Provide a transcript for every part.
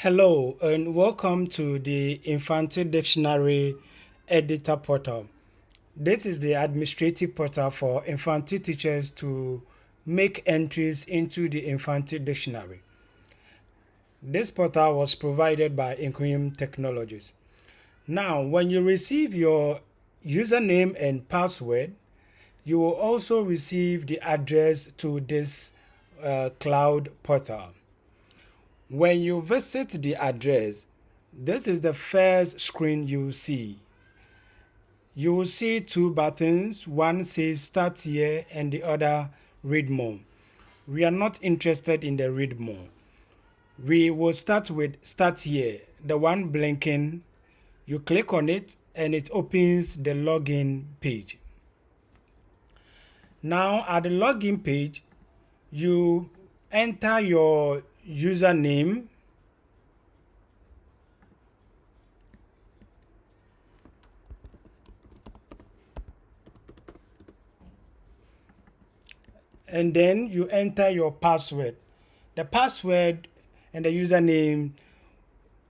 Hello and welcome to the Mfantse Dictionary Editor Portal. This is the administrative portal for Mfantse teachers to make entries into the Mfantse Dictionary. This portal was provided by Inquim Technologies. Now, when you receive your username and password, you will also receive the address to this cloud portal. When you visit the address, this is the first screen you see. You will see two buttons. One says Start Here and the other Read More. We are not interested in the Read More. We will start with Start Here, the one blinking. You click on it and it opens the login page. Now at the login page, you enter your username, and then you enter your password. The password and the username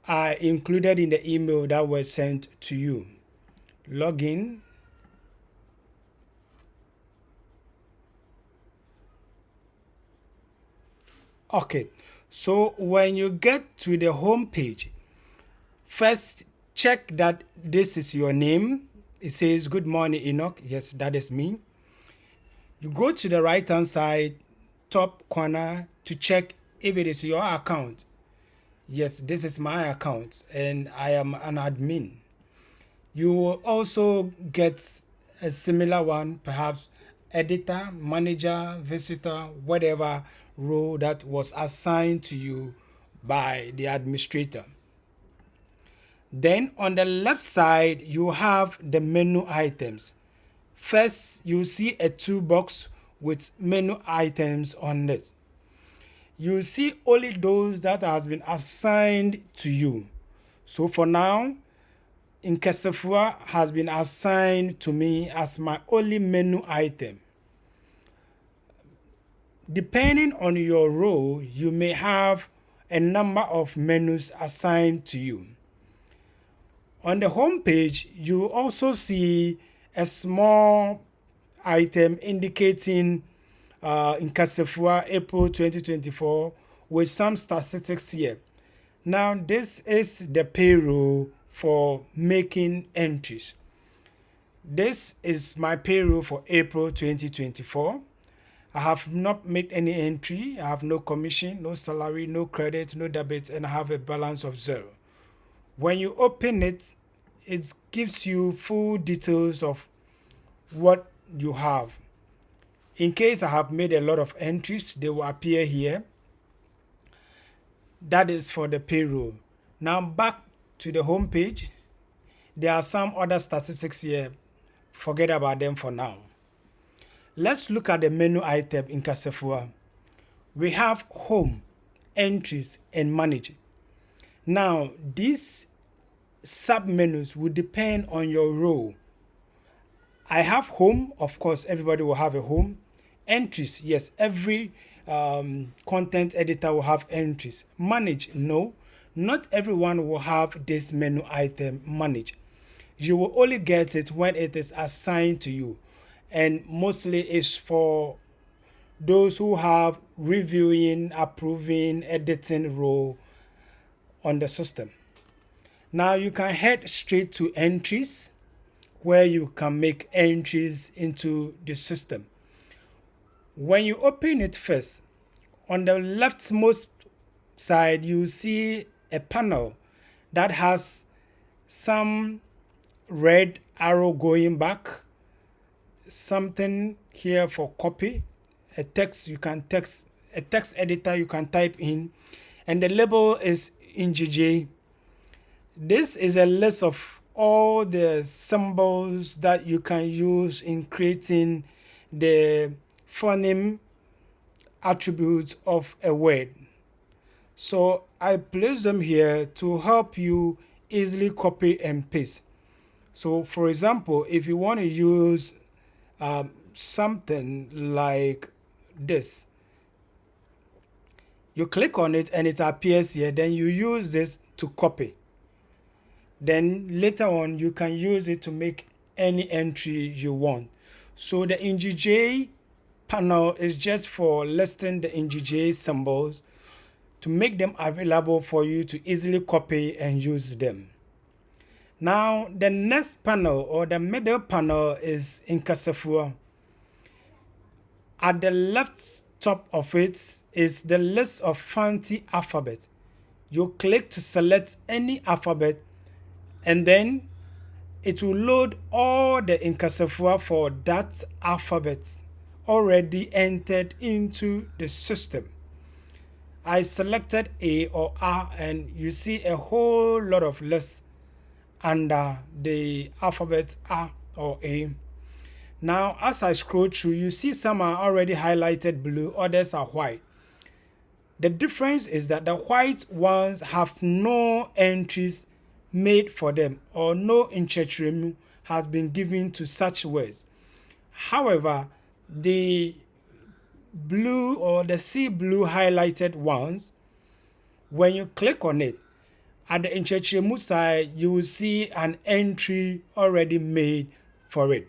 are included in the email that was sent to you. Login. Okay, so when you get to the home page, first check that this is your name. It says Good morning, Enoch. Yes, that is me. You go to the right hand side top corner to check if it is your account. Yes, this is my account and I am an admin. You will also get a similar one, perhaps editor, manager, visitor, whatever role that was assigned to you by the administrator. Then on the left side, you have the menu items. First, you see a toolbox with menu items on it. You see only those that has been assigned to you. So for now, Nkesefua has been assigned to me as my only menu item. Depending on your role, you may have a number of menus assigned to you. On the home page, you also see a small item indicating Nkesefua April 2024 with some statistics here. Now, this is the payroll for making entries. This is my payroll for April 2024. I have not made any entry. I have no commission, no salary, no credit, no debit, and I have a balance of 0. When you open it, it gives you full details of what you have. In case I have made a lot of entries, they will appear here. That is for the payroll. Now back to the home page. There are some other statistics here. Forget about them for now. Let's look at the menu item in Nkesefua. We have home, entries, and manage. Now, these sub-menus will depend on your role. I have home, of course, everybody will have a home. Entries, yes, every content editor will have entries. Manage, no, not everyone will have this menu item manage. You will only get it when it is assigned to you, and mostly it's for those who have reviewing, approving, editing role on the system. Now you can head straight to entries where you can make entries into the system. When you open it first, on the leftmost side, you see a panel that has some red arrow going back, something here for copy, a text you can text, a text editor you can type in, and the label is in GJ. This is a list of all the symbols that you can use in creating the phoneme attributes of a word. So I place them here to help you easily copy and paste. So for example, if you want to use something like this, You click on it and it appears here. Then you use this to copy. Then later on, you can use it to make any entry you want. So the NGJ panel is just for listing the NGJ symbols to make them available for you to easily copy and use them. Now, the next panel or the middle panel is Nkasafua. At the left top of it is the list of Mfantse alphabet. You click to select any alphabet and then it will load all the Nkasafua for that alphabet already entered into the system. I selected A or R and you see a whole lot of lists under the alphabet R or A. Now, as I scroll through, you see some are already highlighted blue, others are white. The difference is that the white ones have no entries made for them or no nchekyeremu has been given to such words. However, the blue or the sea blue highlighted ones, when you click on it, at the nchekyeremu side, you will see an entry already made for it.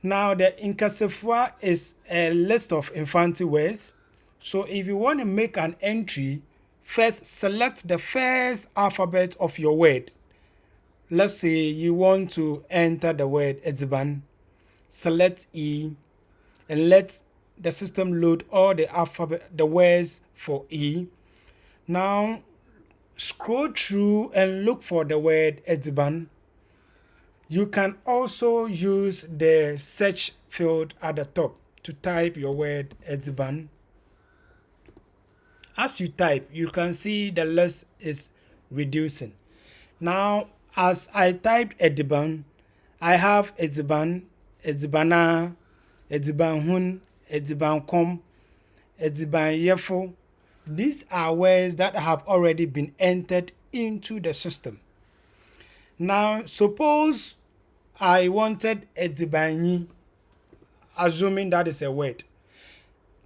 Now, the Nkasafua is a list of Mfantse words. So if you want to make an entry, first select the first alphabet of your word. Let's say you want to enter the word Edziban. Select E and let the system load all the words for E. Now, scroll through and look for the word Edziban. You can also use the search field at the top to type your word Edziban. As you type, you can see the list is reducing. Now, as I typed Edziban, I have Edziban, Edzibana, Edzibanhun, Edzibankom, Edzibanyefo. These are words that have already been entered into the system. Now, suppose I wanted Edzibanyi, assuming that is a word.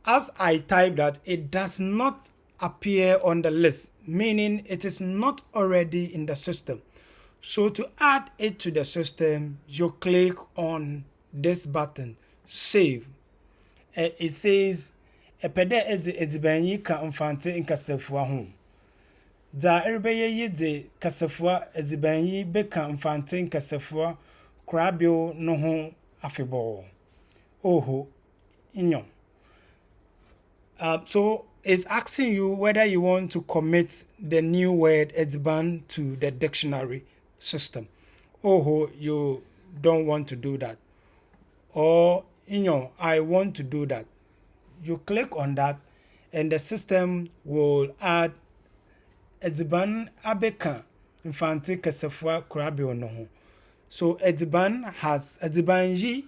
As I type that, it does not appear on the list, meaning it is not already in the system. So to add it to the system, you click on this button, save. And it says, Epede Edzibanyi ka Mfantse Nkasafua ho. Da eribeye yi de kasafua Edzibanyi beka Mfantse Nkasafua krabio no ho afebo. Oho, inyo. So it's asking you whether you want to commit the new word Edziban to the dictionary system. Oh, you don't want to do that. Or, I want to do that. You click on that and the system will add Edziban abeka Mfantse Kasafua krabio no ho. So Edzibanyi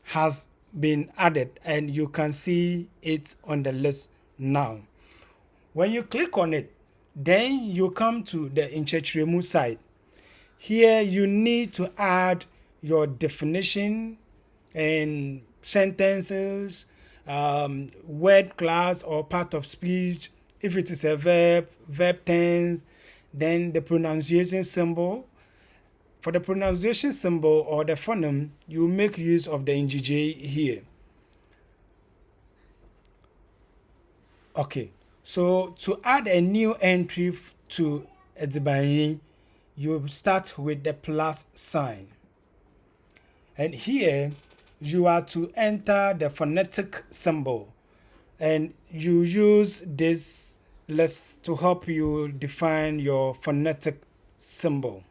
has been added and you can see it on the list now. When you click on it, then you come to the nchekyeremu side. Here you need to add your definition and sentences, word class or part of speech. If it is a verb tense, then the pronunciation symbol. For the pronunciation symbol or the phoneme, you make use of the NGJ here. Okay, so to add a new entry to Edzibanyi, you start with the plus sign. And here, you are to enter the phonetic symbol. And you use this list to help you define your phonetic symbol.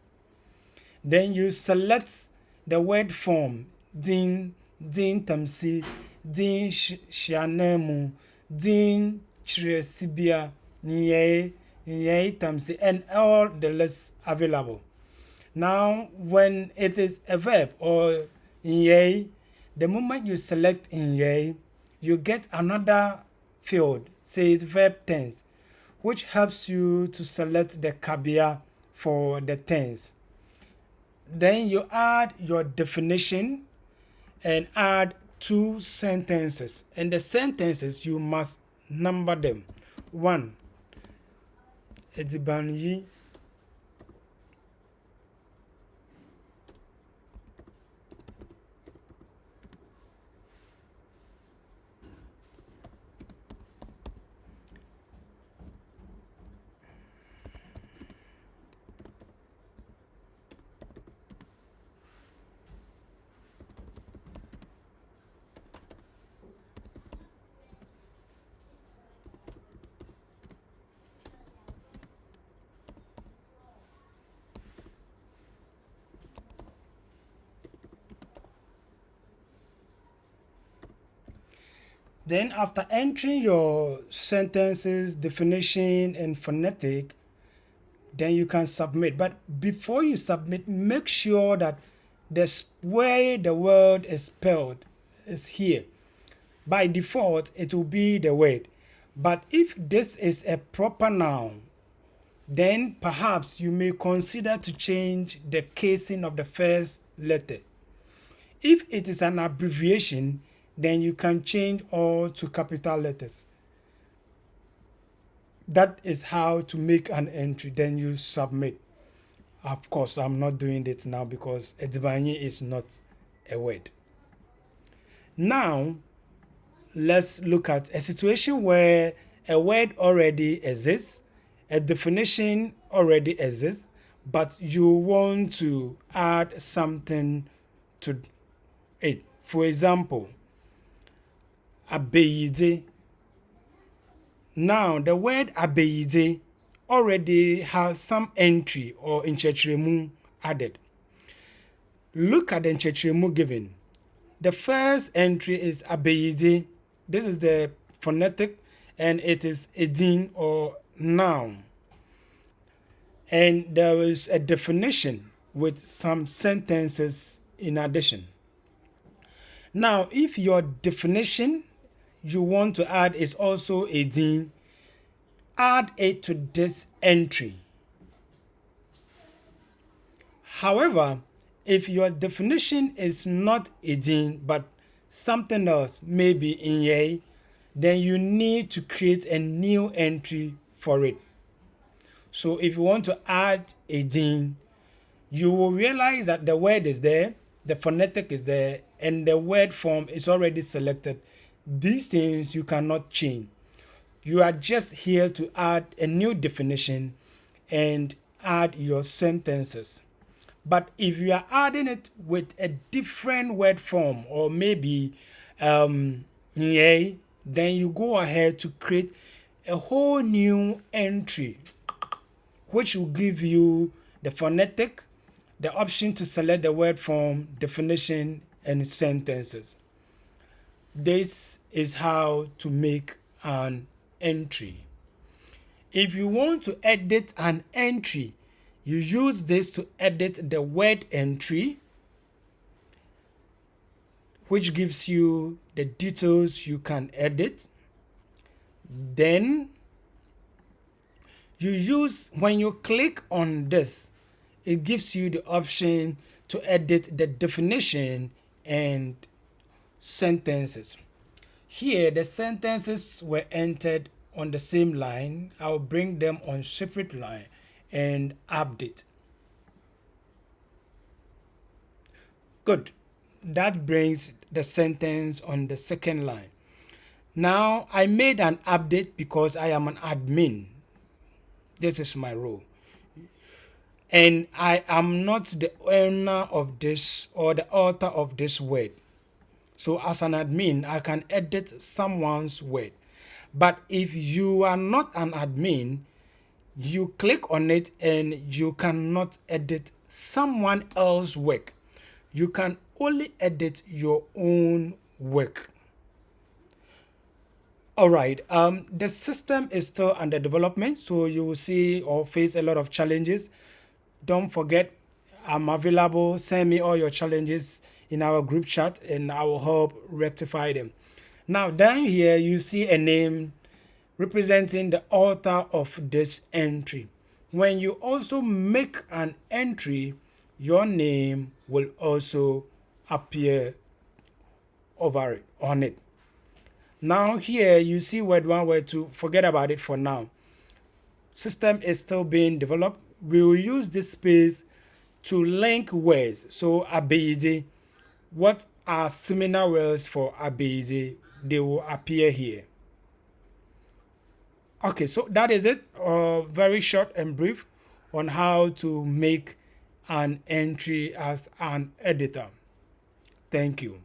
Then you select the word form, din tamsi, din shianemu, din chresibia, nye tamsi, and all the lists available. Now, when it is a verb or nye, the moment you select nye, you get another field, says verb tense, which helps you to select the kabia for the tense. Then you add your definition and add two sentences, and the sentences you must number them. One, edziban yi. Then after entering your sentences, definition, and phonetic, then you can submit. But before you submit, make sure that the way the word is spelled is here. By default, it will be the word. But if this is a proper noun, then perhaps you may consider to change the casing of the first letter. If it is an abbreviation, then you can change all to capital letters. That is how to make an entry. Then you submit. Of course, I'm not doing it now because Edibanye is not a word. Now, let's look at a situation where a word already exists, a definition already exists, but you want to add something to it. For example, abeyide. Now, the word abeyide already has some entry or nchekyeremu added. Look at the nchekyeremu given. The first entry is abeyide. This is the phonetic, and it is edin or noun. And there is a definition with some sentences in addition. Now, if your definition you want to add is also edin, add it to this entry. However, if your definition is not edin but something else, maybe inye, then you need to create a new entry for it. So if you want to add edin, you will realize that the word is there, the phonetic is there, and the word form is already selected. These things you cannot change. You are just here to add a new definition and add your sentences. But if you are adding it with a different word form or maybe then you go ahead to create a whole new entry which will give you the phonetic, the option to select the word form, definition, and sentences. This is how to make an entry. If you want to edit an entry, you use this to edit the word entry, which gives you the details you can edit. Then you use, when you click on this, it gives you the option to edit the definition and sentences. Here, the sentences were entered on the same line. I'll bring them on separate line and update. Good. That brings the sentence on the second line. Now, I made an update because I am an admin. This is my role. And I am not the owner of this or the author of this word. So as an admin, I can edit someone's word. But if you are not an admin, you click on it and you cannot edit someone else's work. You can only edit your own work. Alright, the system is still under development, so you will see or face a lot of challenges. Don't forget, I'm available. Send me all your challenges in our group chat and I will help rectify them. Now, down here, you see a name representing the author of this entry. When you also make an entry, your name will also appear over it, on it. Now here you see word 1, word 2, forget about it for now. System is still being developed. We will use this space to link words. So abeze, what are similar words for abeze? They will appear here. Okay, so that is it. Very short and brief on how to make an entry as an editor. Thank you.